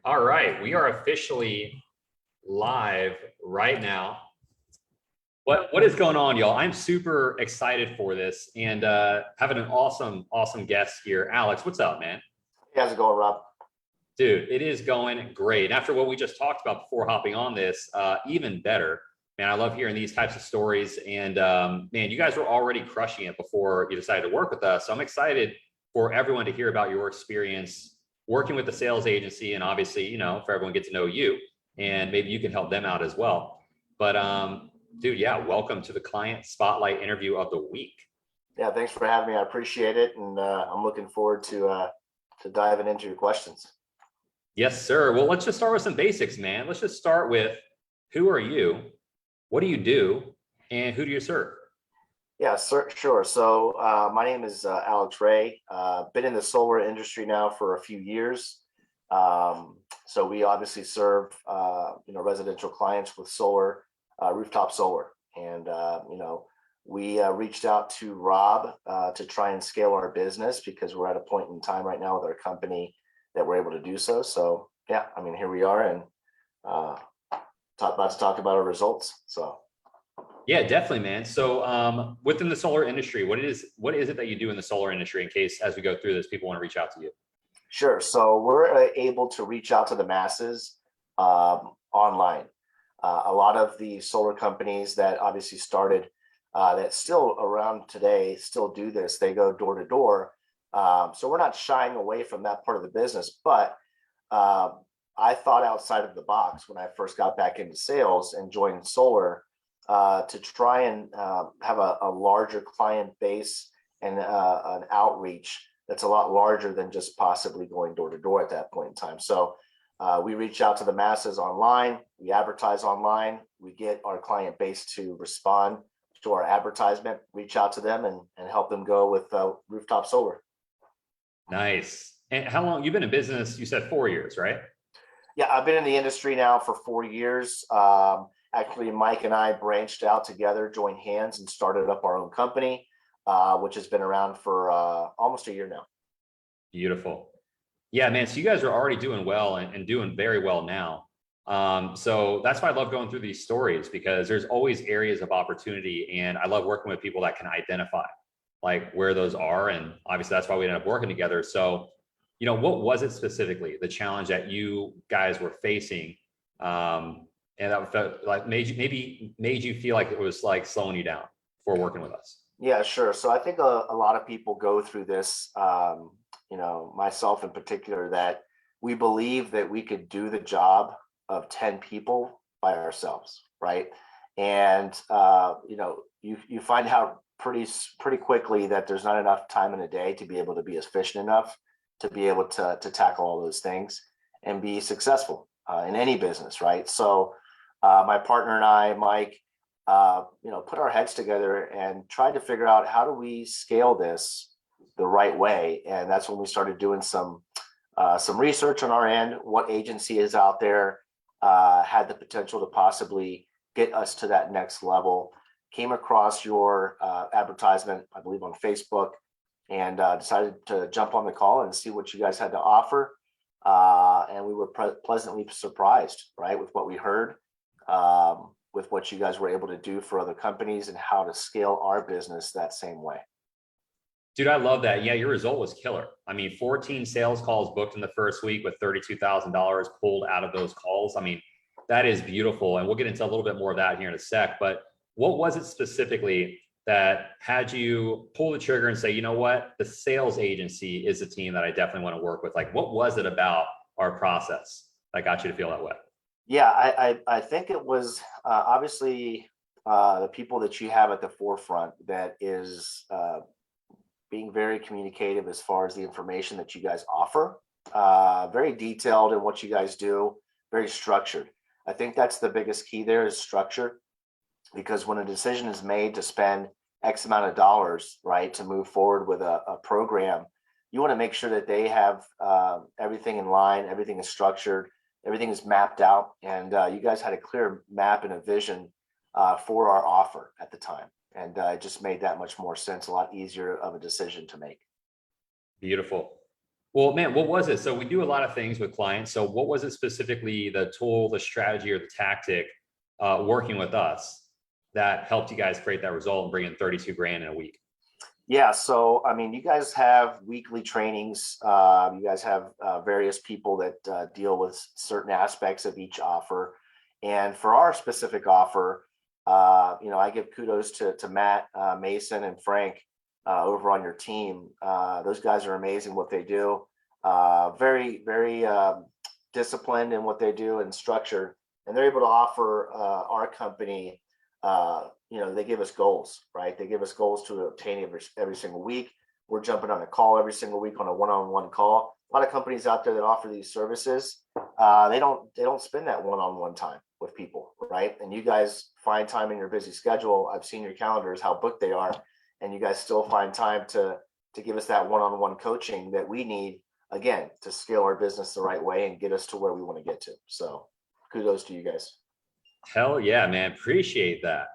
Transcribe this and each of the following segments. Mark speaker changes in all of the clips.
Speaker 1: All right, we are officially live right now. What is going on, y'all? I'm super excited for this and having an awesome guest here. Alex, what's up, man?
Speaker 2: Hey, how's it going, Rob?
Speaker 1: Dude, it is going great. And after what we just talked about before hopping on this, even better. Man, I love hearing these types of stories. And man, you guys were already crushing it before you decided to work with us. So I'm excited for everyone to hear about your experience working with the sales agency, and obviously, for everyone to get to know you, and maybe you can help them out as well. But dude, yeah, welcome to the client spotlight interview of the week.
Speaker 2: Yeah, thanks for having me. I appreciate it, and I'm looking forward to diving into your questions.
Speaker 1: Yes, sir. Well, let's just start with some basics, man. Let's just start with, who are you? What do you do? And who do you serve?
Speaker 2: Yeah, sure. So my name is Alex Ray. Been in the solar industry now for a few years. So we obviously serve residential clients with solar, rooftop solar, and we reached out to Rob to try and scale our business because we're at a point in time right now with our company that we're able to do so. So yeah, I mean, here we are, and about to talk about our results. So
Speaker 1: yeah, definitely, man. So within the solar industry, what is it that you do in the solar industry, in case as we go through this, people want to reach out to you?
Speaker 2: Sure. So we're able to reach out to the masses online. A lot of the solar companies that obviously started, that still around today, still do this. They go door to door. So we're not shying away from that part of the business, but I thought outside of the box when I first got back into sales and joined solar, to try and have a larger client base and an outreach that's a lot larger than just possibly going door to door at that point in time. So we reach out to the masses online, we advertise online, we get our client base to respond to our advertisement, reach out to them and help them go with rooftop solar.
Speaker 1: Nice. And how long you've been in business? You said 4 years, right?
Speaker 2: Yeah, I've been in the industry now for 4 years. Actually, Mike and I branched out together, joined hands, and started up our own company, which has been around for almost a year now.
Speaker 1: Beautiful. Yeah, man. So you guys are already doing well and doing very well now. So that's why I love going through these stories, because there's always areas of opportunity, and I love working with people that can identify like where those are. And obviously that's why we ended up working together. So, what was it specifically, the challenge that you guys were facing? And that felt like made you feel like it was like slowing you down for working with us.
Speaker 2: Yeah, sure. So I think a lot of people go through this, myself in particular, that we believe that we could do the job of 10 people by ourselves, right? And you find out pretty quickly that there's not enough time in a day to be able to be efficient enough to be able to tackle all those things and be successful in any business, right? So my partner and I, Mike, put our heads together and tried to figure out, how do we scale this the right way? And that's when we started doing some research on our end. What agency is out there had the potential to possibly get us to that next level? Came across your advertisement, I believe, on Facebook, and decided to jump on the call and see what you guys had to offer. And we were pleasantly surprised, right, with what we heard, with what you guys were able to do for other companies and how to scale our business that same way.
Speaker 1: Dude, I love that. Yeah, your result was killer. I mean, 14 sales calls booked in the first week with $32,000 pulled out of those calls. I mean, that is beautiful. And we'll get into a little bit more of that here in a sec. But what was it specifically that had you pull the trigger and say, you know what, the sales agency is a team that I definitely want to work with? Like, what was it about our process that got you to feel that way?
Speaker 2: Yeah, I think it was obviously the people that you have at the forefront that is being very communicative as far as the information that you guys offer, very detailed in what you guys do, very structured. I think that's the biggest key there, is structure, because when a decision is made to spend X amount of dollars, right, to move forward with a program, you want to make sure that they have everything in line, everything is structured, everything is mapped out, and you guys had a clear map and a vision for our offer at the time. And it just made that much more sense, a lot easier of a decision to make.
Speaker 1: Beautiful. Well, man, what was it? So we do a lot of things with clients. So what was it specifically, the tool, the strategy, or the tactic working with us that helped you guys create that result and bring in 32 grand in a week?
Speaker 2: Yeah, so I mean, you guys have weekly trainings. You guys have various people that deal with certain aspects of each offer. And for our specific offer, I give kudos to Matt, Mason, and Frank over on your team. Those guys are amazing what they do. Very, very disciplined in what they do and structured. And they're able to offer our company they give us goals, right? They give us goals to obtain every single week. We're jumping on a call every single week on a one-on-one call. A lot of companies out there that offer these services, they don't spend that one-on-one time with people, right? And you guys find time in your busy schedule. I've seen your calendars, how booked they are, and you guys still find time to give us that one-on-one coaching that we need, again, to scale our business the right way and get us to where we want to get to. So kudos to you guys.
Speaker 1: Hell yeah, man. Appreciate that.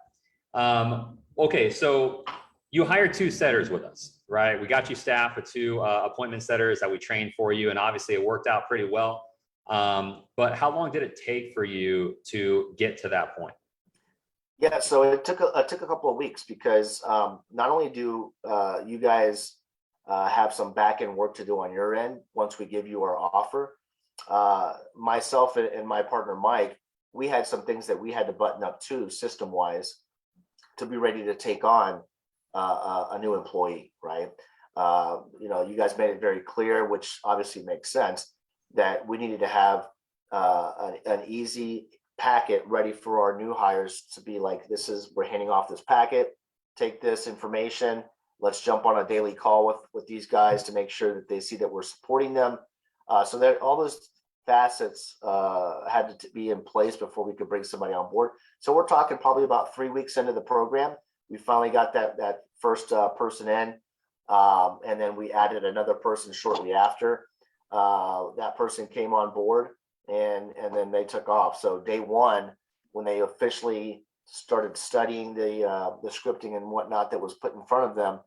Speaker 1: Okay, so you hired 2 setters with us, right? We got you staffed with 2 appointment setters that we trained for you, and obviously it worked out pretty well. But how long did it take for you to get to that point?
Speaker 2: Yeah, so it took a couple of weeks because not only do you guys have some back end work to do on your end once we give you our offer, myself and my partner Mike, we had some things that we had to button up too, system wise, to be ready to take on a new employee, right? You guys made it very clear, which obviously makes sense, that we needed to have an easy packet ready for our new hires to be like, we're handing off this packet, take this information, let's jump on a daily call with these guys to make sure that they see that we're supporting them. So that all those facets had to be in place before we could bring somebody on board. So we're talking probably about 3 weeks into the program. We finally got that first person in, and then we added another person shortly after. That person came on board, and then they took off. So day one, when they officially started studying the scripting and whatnot that was put in front of them,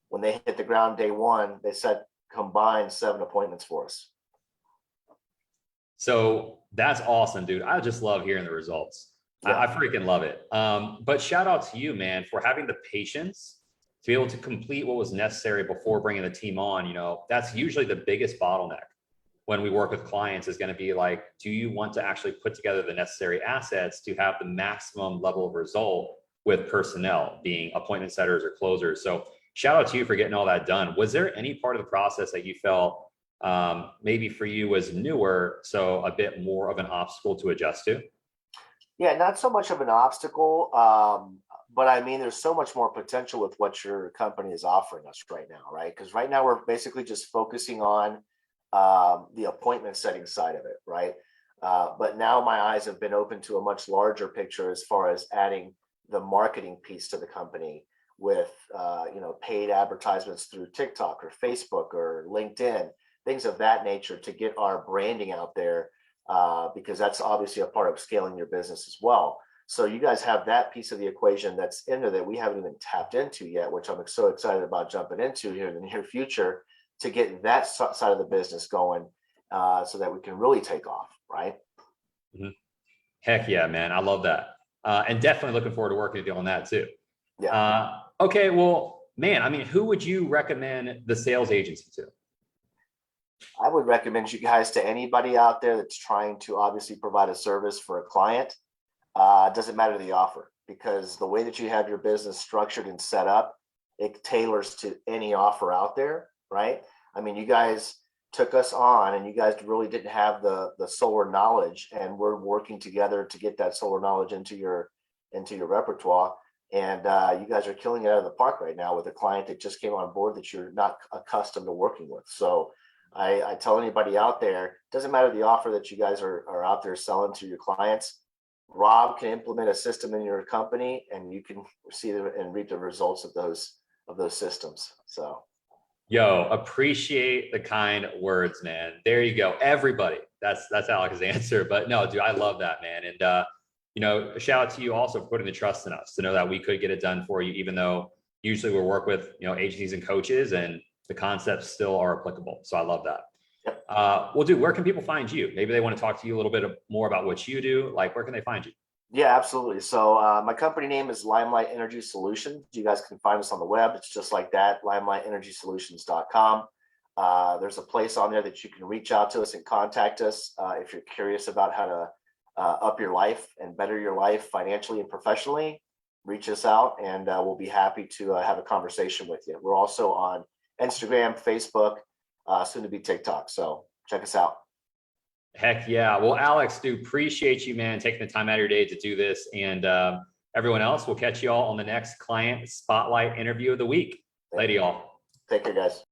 Speaker 2: when they hit the ground day one, they set combined 7 appointments for us.
Speaker 1: So that's awesome, dude. I just love hearing the results.
Speaker 2: Yeah.
Speaker 1: I freaking love it. But shout out to you, man, for having the patience to be able to complete what was necessary before bringing the team on. That's usually the biggest bottleneck when we work with clients, is going to be like, do you want to actually put together the necessary assets to have the maximum level of result with personnel, being appointment setters or closers? So shout out to you for getting all that done. Was there any part of the process that you felt maybe for you was newer, so a bit more of an obstacle to adjust to?
Speaker 2: Yeah, not so much of an obstacle, but I mean, there's so much more potential with what your company is offering us right now, right? Because right now we're basically just focusing on the appointment setting side of it, right? But now my eyes have been open to a much larger picture as far as adding the marketing piece to the company with paid advertisements through TikTok or Facebook or LinkedIn, things of that nature, to get our branding out there, because that's obviously a part of scaling your business as well. So you guys have that piece of the equation that's in there that we haven't even tapped into yet, which I'm so excited about jumping into here in the near future, to get that side of the business going, so that we can really take off, right?
Speaker 1: Mm-hmm. Heck yeah, man. I love that. And definitely looking forward to working with you on that too.
Speaker 2: Yeah.
Speaker 1: Okay, well, man, I mean, who would you recommend the sales agency to?
Speaker 2: I would recommend you guys to anybody out there that's trying to obviously provide a service for a client. It doesn't matter the offer, because the way that you have your business structured and set up, it tailors to any offer out there, right? I mean, you guys took us on and you guys really didn't have the solar knowledge, and we're working together to get that solar knowledge into your repertoire. And you guys are killing it out of the park right now with a client that just came on board that you're not accustomed to working with. So I tell anybody out there, doesn't matter the offer that you guys are out there selling to your clients, Rob can implement a system in your company and you can see and reap the results of those systems. So
Speaker 1: Yo, appreciate the kind words, man. There you go. Everybody. That's Alex's answer. But no, dude, I love that, man. And shout out to you also for putting the trust in us to know that we could get it done for you, even though usually we work with agencies and coaches, and the concepts still are applicable. So I love that.
Speaker 2: Yep.
Speaker 1: Well, dude, where can people find you? Maybe they want to talk to you a little bit more about what you do. Like, where can they find you?
Speaker 2: Yeah, absolutely. So my company name is Limelight Energy Solutions. You guys can find us on the web. It's just like that, limelitenergysolutions.com. There's a place on there that you can reach out to us and contact us if you're curious about how to up your life and better your life financially and professionally. Reach us out, and we'll be happy to have a conversation with you. We're also on Instagram, Facebook, soon to be TikTok. So check us out.
Speaker 1: Heck yeah. Well, Alex, dude, appreciate you, man, taking the time out of your day to do this. And everyone else, we'll catch you all on the next client spotlight interview of the week. Later, y'all.
Speaker 2: Take care, guys.